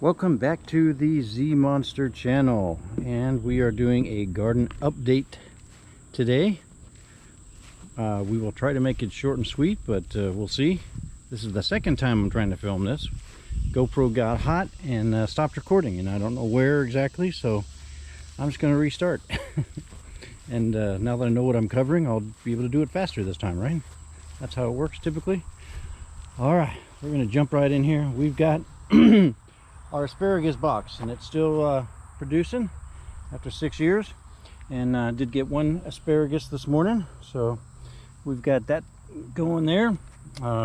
Welcome back to the Zmonster Channel, and we are doing a garden update today. We will try to make it short and sweet, but we'll see. This is the second time I'm trying to film this. GoPro got hot and stopped recording, and I don't know where exactly, so I'm just going to restart. And now that I know what I'm covering, I'll be able to do it faster this time, right? That's how it works typically. All right, we're going to jump right in here. We've got our asparagus box, and it's still producing after 6 years, and did get one asparagus this morning, so we've got that going there.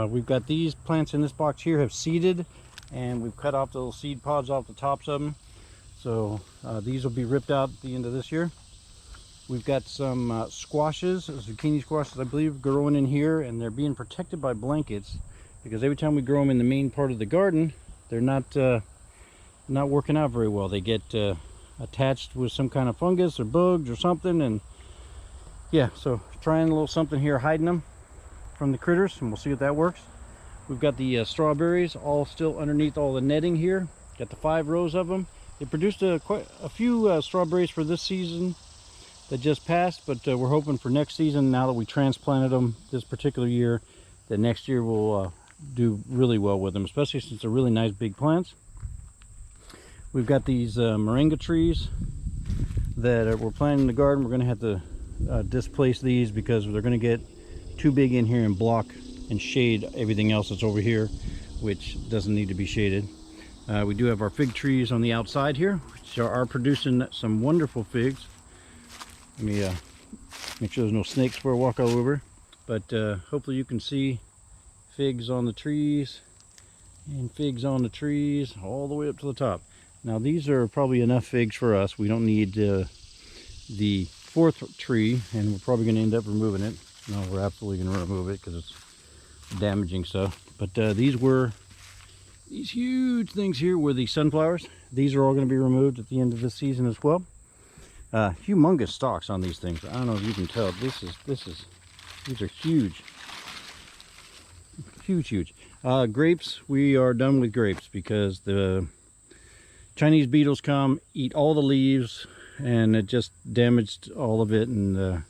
We've got these plants in this box here have seeded, and we've cut off the little seed pods off the tops of them, so these will be ripped out at the end of this year. We've got some squashes, zucchini squashes I believe, growing in here, and they're being protected by blankets because every time we grow them in the main part of the garden, they're not working out very well. They get attached with some kind of fungus or bugs or something, and yeah, so trying a little something here, hiding them from the critters, and we'll see if that works. We've got the strawberries all still underneath all the netting here. Got the 5 rows of them. They produced quite a few strawberries for this season that just passed, but we're hoping for next season, now that we transplanted them this particular year, that next year we'll do really well with them, especially since they're really nice big plants. We've got these moringa trees that we're planting in the garden. We're going to have to displace these because they're going to get too big in here and block and shade everything else that's over here, which doesn't need to be shaded. We do have our fig trees on the outside here, which are producing some wonderful figs. Let me make sure there's no snakes before I walk all over, but hopefully you can see figs on the trees and figs on the trees all the way up to the top. Now these are probably enough figs for us. We don't need the 4th tree, and we're probably going to end up removing it. No, we're absolutely going to remove it because it's damaging stuff. But these huge things here were the sunflowers. These are all going to be removed at the end of this season as well. Humongous stalks on these things. I don't know if you can tell. These are huge. Huge. Grapes, we are done with grapes because the Chinese beetles come, eat all the leaves, and it just damaged all of it, and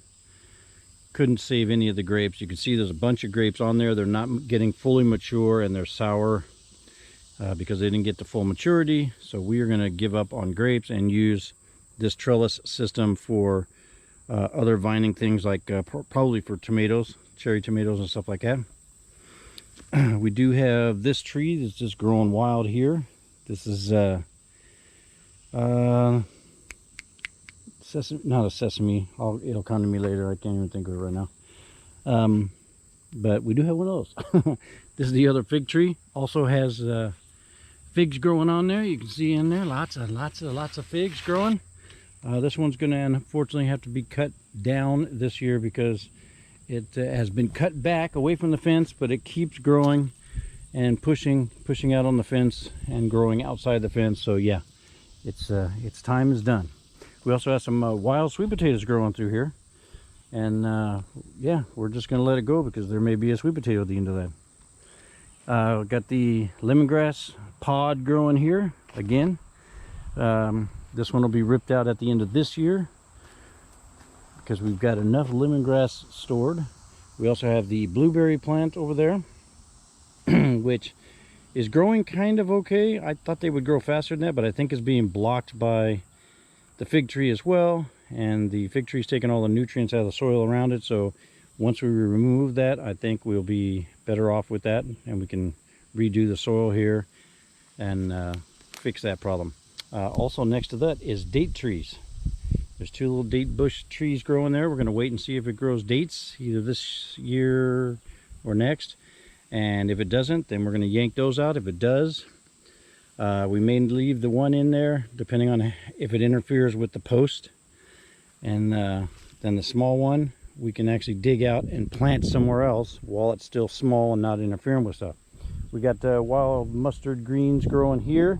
couldn't save any of the grapes. You can see there's a bunch of grapes on there. They're not getting fully mature, and they're sour because they didn't get to full maturity. So we are going to give up on grapes and use this trellis system for other vining things, like probably for tomatoes, cherry tomatoes and stuff like that. We do have this tree that's just growing wild here. This is sesame, not a sesame. It'll come to me later. I can't even think of it right now. But we do have one of those. This is the other fig tree. Also has figs growing on there. You can see in there lots of figs growing. This one's going to unfortunately have to be cut down this year because it has been cut back away from the fence, but it keeps growing and pushing out on the fence and growing outside the fence. So yeah, its time is done. We also have some wild sweet potatoes growing through here, and yeah, we're just going to let it go because there may be a sweet potato at the end of that. Got the lemongrass pod growing here again. This one will be ripped out at the end of this year because we've got enough lemongrass stored. We also have the blueberry plant over there, which is growing kind of okay. I thought they would grow faster than that, but I think it's being blocked by the fig tree as well, and the fig tree is taking all the nutrients out of the soil around it. So once we remove that, I think we'll be better off with that, and we can redo the soil here and fix that problem. Also next to that is date trees. There's 2 little date bush trees growing there. We're going to wait and see if it grows dates either this year or next, and if it doesn't, then we're going to yank those out. If it does, we may leave the one in there depending on if it interferes with the post, and then the small one we can actually dig out and plant somewhere else while it's still small and not interfering with stuff. We got wild mustard greens growing here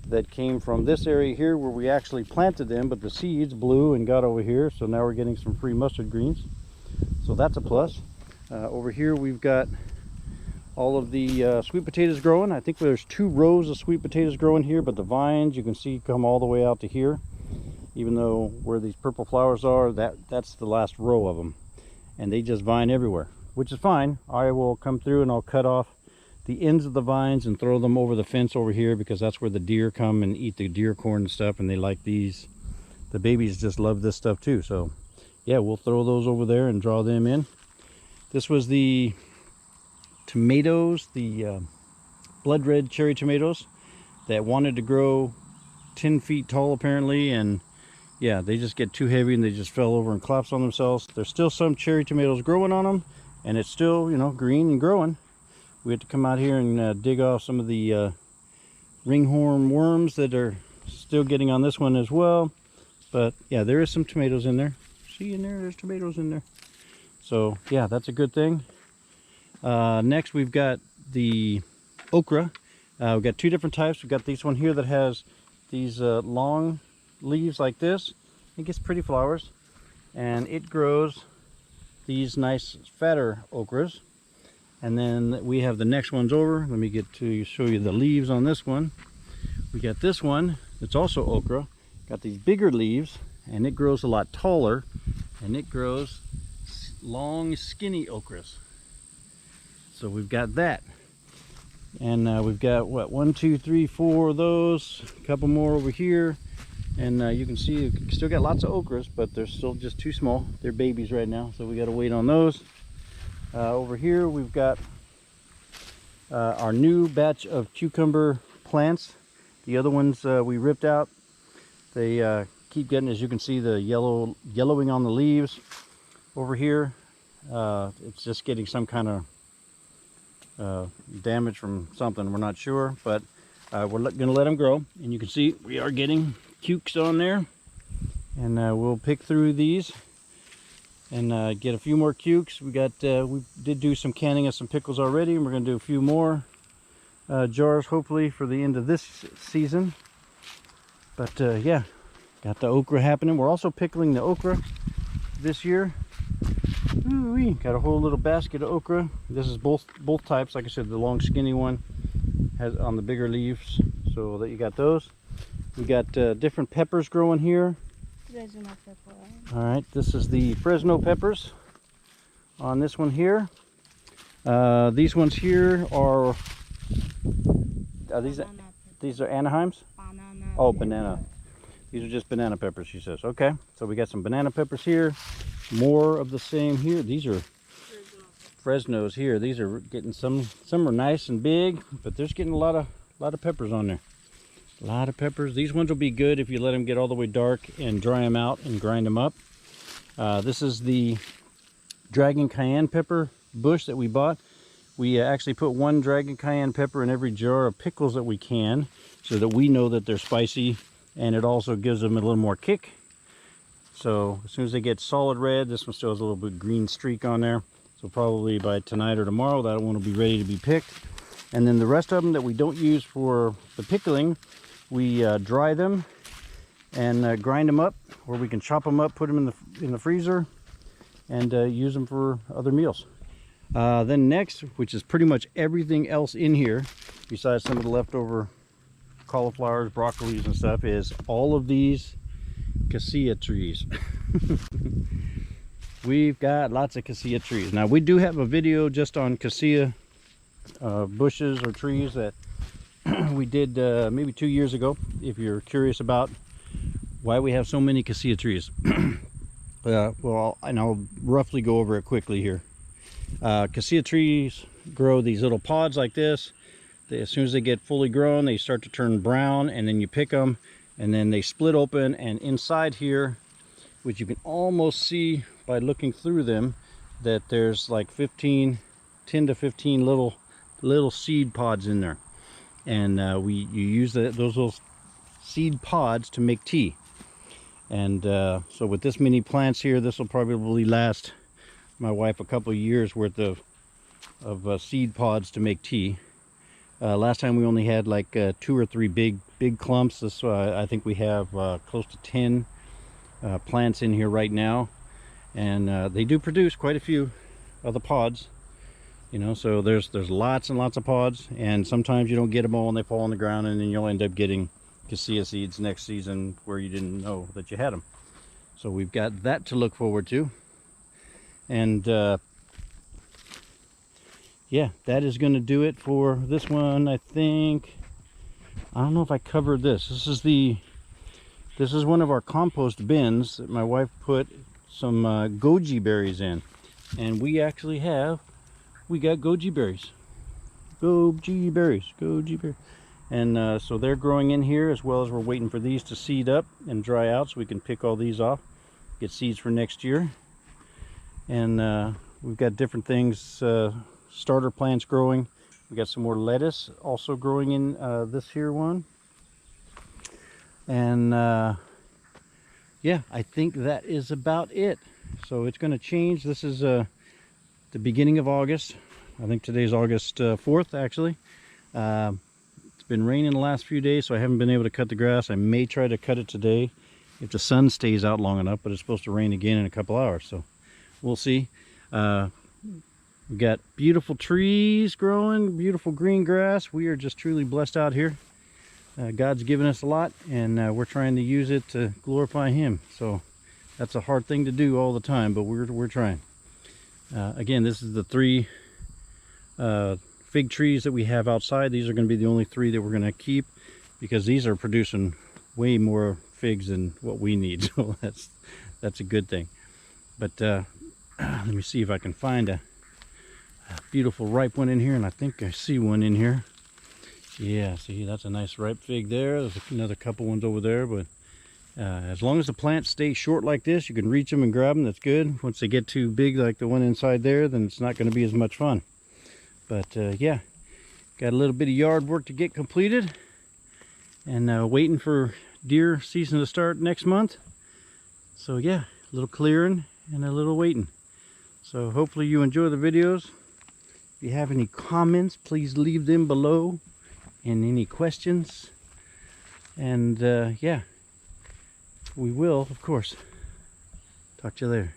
that came from this area here where we actually planted them, but the seeds blew and got over here, so now we're getting some free mustard greens, so that's a plus. Over here we've got all of the sweet potatoes growing. I think there's 2 rows of sweet potatoes growing here, but the vines you can see come all the way out to here. Even though where these purple flowers are, that's the last row of them, and they just vine everywhere, which is fine. I will come through and I'll cut off the ends of the vines and throw them over the fence over here, because that's where the deer come and eat the deer corn and stuff, and they like these. The babies just love this stuff too. So yeah, we'll throw those over there and draw them in. This was the tomatoes, the blood red cherry tomatoes that wanted to grow 10 feet tall apparently, and yeah, they just get too heavy and they just fell over and collapsed on themselves. There's still some cherry tomatoes growing on them, and it's still, you know, green and growing. We had to come out here and dig off some of the ringhorn worms that are still getting on this one as well. But yeah, there is some tomatoes in there. See in there, there's tomatoes in there. So yeah, that's a good thing. Next we've got the okra. We've got 2 different types. We've got this one here that has these long leaves like this. It gets pretty flowers, and it grows these nice fatter okras. And then we have the next ones over. Let me get to show you the leaves on this one. We got this one that's also okra. Got these bigger leaves, and it grows a lot taller, and it grows long skinny okras. So we've got that. And we've got what, 1, 2, 3, 4 of those, a couple more over here. And you can see we've still got lots of okras, but they're still just too small. They're babies right now, so we got to wait on those. Over here we've got our new batch of cucumber plants. The other ones we ripped out. They keep getting, as you can see, the yellowing on the leaves. Over here it's just getting some kind of damage from something, we're not sure, but we're gonna let them grow. And you can see we are getting cukes on there, and we'll pick through these and get a few more cukes. We did do some canning of some pickles already, and we're gonna do a few more jars hopefully for the end of this season. But yeah, got the okra happening. We're also pickling the okra this year. Ooh-wee. Got a whole little basket of okra. This is both types. Like I said, the long skinny one has on the bigger leaves, so that you got those. We got different peppers growing here. Fresno pepper. All right, this is the Fresno peppers on this one here. These ones here are these are Anaheims? Banana. Oh, banana. These are just banana peppers, she says. Okay, so we got some banana peppers here. More of the same here. These are Fresnos here. These are getting some are nice and big, but there's getting a lot of peppers on there. A lot of peppers. These ones will be good if you let them get all the way dark and dry them out and grind them up. This is the dragon cayenne pepper bush that we bought. We actually put 1 dragon cayenne pepper in every jar of pickles that we can, so that we know that they're spicy, and it also gives them a little more kick. So as soon as they get solid red, this one still has a little bit green streak on there. So probably by tonight or tomorrow, that one will be ready to be picked. And then the rest of them that we don't use for the pickling, we dry them and grind them up, or we can chop them up, put them in the freezer, and use them for other meals. Then next, which is pretty much everything else in here, besides some of the leftover cauliflowers, broccolis and stuff, is all of these cassia trees. We've got lots of cassia trees. Now we do have a video just on cassia bushes or trees that we did maybe 2 years ago, if you're curious about why we have so many cassia trees. Well, and I'll roughly go over it quickly here. Cassia trees grow these little pods like this. As soon as they get fully grown, they start to turn brown, and then you pick them, and then they split open, and inside here, which you can almost see by looking through them, that there's like 10 to 15 little seed pods in there. And you use those little seed pods to make tea. And so with this many plants here, this will probably last my wife a couple of years worth of seed pods to make tea. Last time we only had like 2 or 3 big clumps. This I think we have close to 10 plants in here right now, and they do produce quite a few of the pods. You know, so there's lots and lots of pods, and sometimes you don't get them all and they fall on the ground, and then you'll end up getting cassia seeds next season where you didn't know that you had them. So we've got that to look forward to. And yeah, that is going to do it for this one. I think, I don't know if I covered this. This is one of our compost bins that my wife put some goji berries in, and we actually got goji berries. Goji berries. And so they're growing in here, as well as we're waiting for these to seed up and dry out so we can pick all these off, get seeds for next year. And we've got different things, starter plants growing. We got some more lettuce also growing in this here one. And yeah, I think that is about it. So it's going to change. This is the beginning of August. I think today's August 4th, actually. It's been raining the last few days, so I haven't been able to cut the grass. I may try to cut it today if the sun stays out long enough, but it's supposed to rain again in a couple hours, so we'll see. We've got beautiful trees growing, beautiful green grass. We are just truly blessed out here. God's given us a lot, and we're trying to use it to glorify Him. So that's a hard thing to do all the time, but we're trying. Again, this is the 3 fig trees that we have outside. These are going to be the only 3 that we're going to keep, because these are producing way more figs than what we need. So that's a good thing. But let me see if I can find a beautiful ripe one in here, and I think I see one in here. Yeah, see, that's a nice ripe fig there. There's another couple ones over there, but as long as the plants stay short like this, you can reach them and grab them. That's good. Once they get too big like the one inside there, then it's not going to be as much fun. But yeah, got a little bit of yard work to get completed, and waiting for deer season to start next month. So yeah, a little clearing and a little waiting. So hopefully you enjoy the videos. If you have any comments, please leave them below, and any questions. And yeah, we will, of course. Talk to you later.